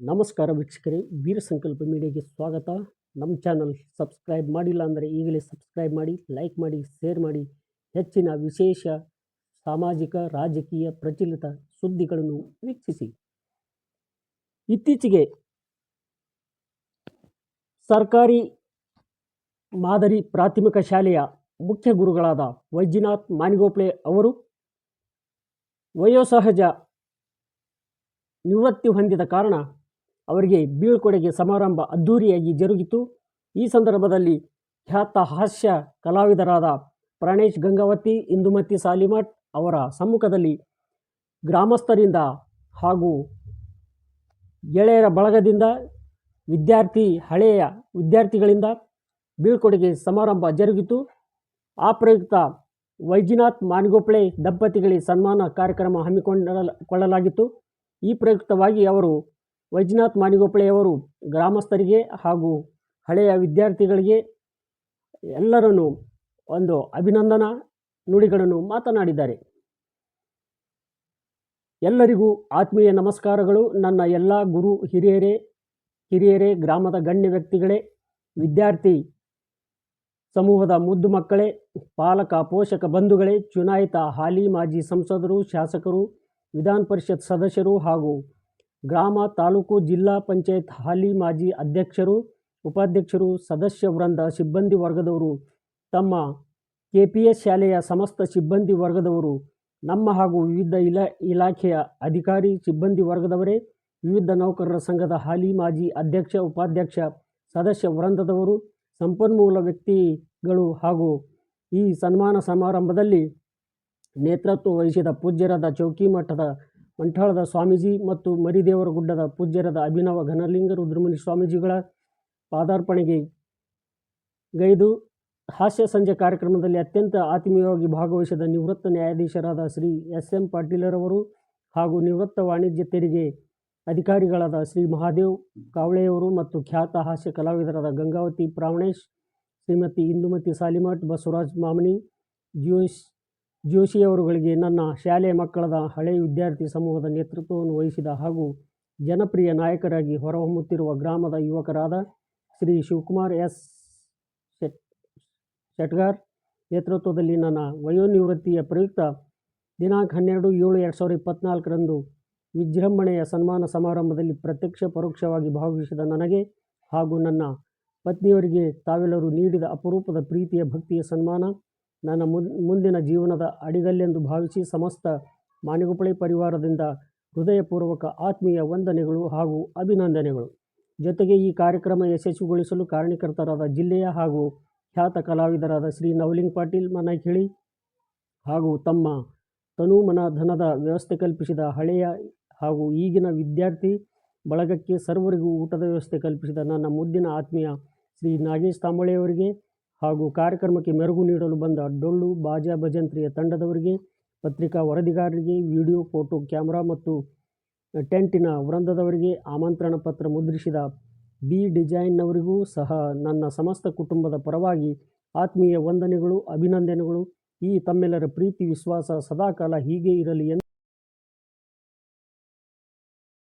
ನಮಸ್ಕಾರ ವೀಕ್ಷಕರೇ, ವೀರ ಸಂಕಲ್ಪ ಮೀಡಿಯಾಗೆ ಸ್ವಾಗತ. ನಮ್ಮ ಚಾನಲ್ ಸಬ್ಸ್ಕ್ರೈಬ್ ಮಾಡಿಲ್ಲ ಅಂದರೆ ಈಗಲೇ ಸಬ್ಸ್ಕ್ರೈಬ್ ಮಾಡಿ, ಲೈಕ್ ಮಾಡಿ, ಶೇರ್ ಮಾಡಿ. ಹೆಚ್ಚಿನ ವಿಶೇಷ ಸಾಮಾಜಿಕ ರಾಜಕೀಯ ಪ್ರಚಲಿತ ಸುದ್ದಿಗಳನ್ನು ವೀಕ್ಷಿಸಿ. ಇತ್ತೀಚೆಗೆ ಸರ್ಕಾರಿ ಮಾದರಿ ಪ್ರಾಥಮಿಕ ಶಾಲೆಯ ಮುಖ್ಯ ಗುರುಗಳಾದ ವೈಜನಾಥ್ ಮಾನಿಗೋಪ್ಳೆ ಅವರು ವಯೋಸಹಜ ನಿವೃತ್ತಿ ಹೊಂದಿದ ಕಾರಣ ಅವರಿಗೆ ಬೀಳ್ಕೊಡುಗೆ ಸಮಾರಂಭ ಅದ್ಧೂರಿಯಾಗಿ ಜರುಗಿತು. ಈ ಸಂದರ್ಭದಲ್ಲಿ ಖ್ಯಾತ ಹಾಸ್ಯ ಕಲಾವಿದರಾದ ಪ್ರಾಣೇಶ್ ಗಂಗಾವತಿ, ಇಂದುಮತಿ ಸಾಲಿಮಠ್ ಅವರ ಸಮ್ಮುಖದಲ್ಲಿ ಗ್ರಾಮಸ್ಥರಿಂದ ಹಾಗೂ ಗೆಳೆಯರ ಬಳಗದಿಂದ ಹಳೆಯ ವಿದ್ಯಾರ್ಥಿಗಳಿಂದ ಬೀಳ್ಕೊಡುಗೆ ಸಮಾರಂಭ ಜರುಗಿತು. ಆ ಪ್ರಯುಕ್ತ ವೈಜನಾಥ್ ಮಾನಿಗೋಪ್ಳೆ ದಂಪತಿಗಳಿಗೆ ಸನ್ಮಾನ ಕಾರ್ಯಕ್ರಮ ಹಮ್ಮಿಕೊಳ್ಳಲಾಗಿತ್ತು. ಈ ಪ್ರಯುಕ್ತವಾಗಿ ವೈಜನಾಥ್ ಮಾನಿಗೋಪ್ಳೆಯವರು ಗ್ರಾಮಸ್ಥರಿಗೆ ಹಾಗೂ ಹಳೆಯ ವಿದ್ಯಾರ್ಥಿಗಳಿಗೆ ಎಲ್ಲರನ್ನು ಒಂದು ಅಭಿನಂದನಾ ನುಡಿಗಳನ್ನು ಮಾತನಾಡಿದ್ದಾರೆ. ಎಲ್ಲರಿಗೂ ಆತ್ಮೀಯ ನಮಸ್ಕಾರಗಳು. ನನ್ನ ಎಲ್ಲ ಗುರು ಹಿರಿಯರೇ, ಗ್ರಾಮದ ಗಣ್ಯ ವ್ಯಕ್ತಿಗಳೇ, ವಿದ್ಯಾರ್ಥಿ ಸಮೂಹದ ಮುದ್ದು ಮಕ್ಕಳೇ, ಪಾಲಕ ಪೋಷಕ ಬಂಧುಗಳೇ, ಚುನಾಯಿತ ಹಾಲಿ ಮಾಜಿ ಸಂಸದರು, ಶಾಸಕರು, ವಿಧಾನ ಪರಿಷತ್ ಸದಸ್ಯರು ಹಾಗೂ ಗ್ರಾಮ, ತಾಲೂಕು, ಜಿಲ್ಲಾ ಪಂಚಾಯತ್ ಹಾಲಿ ಮಾಜಿ ಅಧ್ಯಕ್ಷರು, ಉಪಾಧ್ಯಕ್ಷರು, ಸದಸ್ಯ ವೃಂದ, ಸಿಬ್ಬಂದಿ ವರ್ಗದವರು, ತಮ್ಮ KPS ಶಾಲೆಯ ಸಮಸ್ತ ಸಿಬ್ಬಂದಿ ವರ್ಗದವರು, ನಮ್ಮ ಹಾಗೂ ವಿವಿಧ ಇಲಾಖೆಯ ಅಧಿಕಾರಿ ಸಿಬ್ಬಂದಿ ವರ್ಗದವರೇ, ವಿವಿಧ ನೌಕರರ ಸಂಘದ ಹಾಲಿ ಮಾಜಿ ಅಧ್ಯಕ್ಷ, ಉಪಾಧ್ಯಕ್ಷ, ಸದಸ್ಯ ವೃಂದದವರು, ಸಂಪನ್ಮೂಲ ವ್ಯಕ್ತಿಗಳು ಹಾಗೂ ಈ ಸನ್ಮಾನ ಸಮಾರಂಭದಲ್ಲಿ ನೇತೃತ್ವ ವಹಿಸಿದ ಪೂಜ್ಯರಾದ ಚೌಕಿಮಠದ ಮಂಠಾಳದ ಸ್ವಾಮೀಜಿ ಮತ್ತು ಮರಿದೇವರಗುಡ್ಡದ ಪೂಜ್ಯರಾದ ಅಭಿನವ ಘನಲಿಂಗ ರುದ್ರಮುನಿ ಸ್ವಾಮೀಜಿಗಳ ಪಾದಾರ್ಪಣೆಗೆ ಗೈದು ಹಾಸ್ಯ ಸಂಜೆ ಕಾರ್ಯಕ್ರಮದಲ್ಲಿ ಅತ್ಯಂತ ಆತ್ಮೀಯವಾಗಿ ಭಾಗವಹಿಸಿದ ನಿವೃತ್ತ ನ್ಯಾಯಾಧೀಶರಾದ ಶ್ರೀ SM ಪಾಟೀಲರವರು ಹಾಗೂ ನಿವೃತ್ತ ವಾಣಿಜ್ಯ ತೆರಿಗೆ ಅಧಿಕಾರಿಗಳಾದ ಶ್ರೀ ಮಹಾದೇವ್ ಕಾವಳೆಯವರು ಮತ್ತು ಖ್ಯಾತ ಹಾಸ್ಯ ಕಲಾವಿದರಾದ ಗಂಗಾವತಿ ಪ್ರಾಣೇಶ್, ಶ್ರೀಮತಿ ಇಂದುಮತಿ ಸಾಲಿಮಠ್, ಬಸವರಾಜ್ ಮಾಮನಿ, ಜೋಶಿಯವರುಗಳಿಗೆ ನನ್ನ ಶಾಲೆಯ ಮಕ್ಕಳದ ಹಳೆಯ ವಿದ್ಯಾರ್ಥಿ ಸಮೂಹದ ನೇತೃತ್ವವನ್ನು ವಹಿಸಿದ ಹಾಗೂ ಜನಪ್ರಿಯ ನಾಯಕರಾಗಿ ಹೊರಹೊಮ್ಮುತ್ತಿರುವ ಗ್ರಾಮದ ಯುವಕರಾದ ಶ್ರೀ ಶಿವಕುಮಾರ್ S. ಶೆಟ್ಗಾರ್ ನೇತೃತ್ವದಲ್ಲಿ ನನ್ನ ವಯೋನಿವೃತ್ತಿಯ ಪ್ರಯುಕ್ತ ದಿನಾಂಕ 12/7/2024 ವಿಜೃಂಭಣೆಯ ಸನ್ಮಾನ ಸಮಾರಂಭದಲ್ಲಿ ಪ್ರತ್ಯಕ್ಷ ಪರೋಕ್ಷವಾಗಿ ಭಾಗವಹಿಸಿದ ನನಗೆ ಹಾಗೂ ನನ್ನ ಪತ್ನಿಯವರಿಗೆ ತಾವೆಲ್ಲರೂ ನೀಡಿದ ಅಪರೂಪದ ಪ್ರೀತಿಯ ಭಕ್ತಿಯ ಸನ್ಮಾನ ನನ್ನ ಮುಂದಿನ ಜೀವನದ ಅಡಿಗಲ್ಲೆಂದು ಭಾವಿಸಿ ಸಮಸ್ತ ಮಾನಿಗೋಪ್ಳೆ ಪರಿವಾರದಿಂದ ಹೃದಯಪೂರ್ವಕ ಆತ್ಮೀಯ ವಂದನೆಗಳು ಹಾಗೂ ಅಭಿನಂದನೆಗಳು. ಜೊತೆಗೆ ಈ ಕಾರ್ಯಕ್ರಮ ಯಶಸ್ವಿಗೊಳಿಸಲು ಕಾರಣಕರ್ತರಾದ ಜಿಲ್ಲೆಯ ಹಾಗೂ ಖ್ಯಾತ ಕಲಾವಿದರಾದ ಶ್ರೀ ನವಲಿಂಗ್ ಪಾಟೀಲ್ ಮನಕಿಳಿ ಹಾಗೂ ತಮ್ಮ ತನು ಮನ ಧನದ ವ್ಯವಸ್ಥೆ ಕಲ್ಪಿಸಿದ ಹಳೆಯ ಹಾಗೂ ಈಗಿನ ವಿದ್ಯಾರ್ಥಿ ಬಳಗಕ್ಕೆ ಸರ್ವರಿಗೂ ಊಟದ ವ್ಯವಸ್ಥೆ ಕಲ್ಪಿಸಿದ ನನ್ನ ಮುದ್ದಿನ ಆತ್ಮೀಯ ಶ್ರೀ ನಾಗೇಶ್ ತಾಂಬಳೆಯವರಿಗೆ ಹಾಗೂ ಕಾರ್ಯಕ್ರಮಕ್ಕೆ ಮೆರುಗು ನೀಡಲು ಬಂದ ಡೊಳ್ಳು ಬಾಜಾ ಭಜಂತ್ರಿಯ ತಂಡದವರಿಗೆ, ಪತ್ರಿಕಾ ವರದಿಗಾರರಿಗೆ, ವಿಡಿಯೋ ಫೋಟೋ ಕ್ಯಾಮರಾ ಮತ್ತು ಟೆಂಟಿನ ವೃಂದದವರಿಗೆ, ಆಮಂತ್ರಣ ಪತ್ರ ಮುದ್ರಿಸಿದ B ಡಿಸೈನ್ನವರಿಗೂ ಸಹ ನನ್ನ ಸಮಸ್ತ ಕುಟುಂಬದ ಪರವಾಗಿ ಆತ್ಮೀಯ ವಂದನೆಗಳು, ಅಭಿನಂದನೆಗಳು. ಈ ತಮ್ಮೆಲ್ಲರ ಪ್ರೀತಿ ವಿಶ್ವಾಸ ಸದಾಕಾಲ ಹೀಗೆ ಇರಲಿ ಎಂದು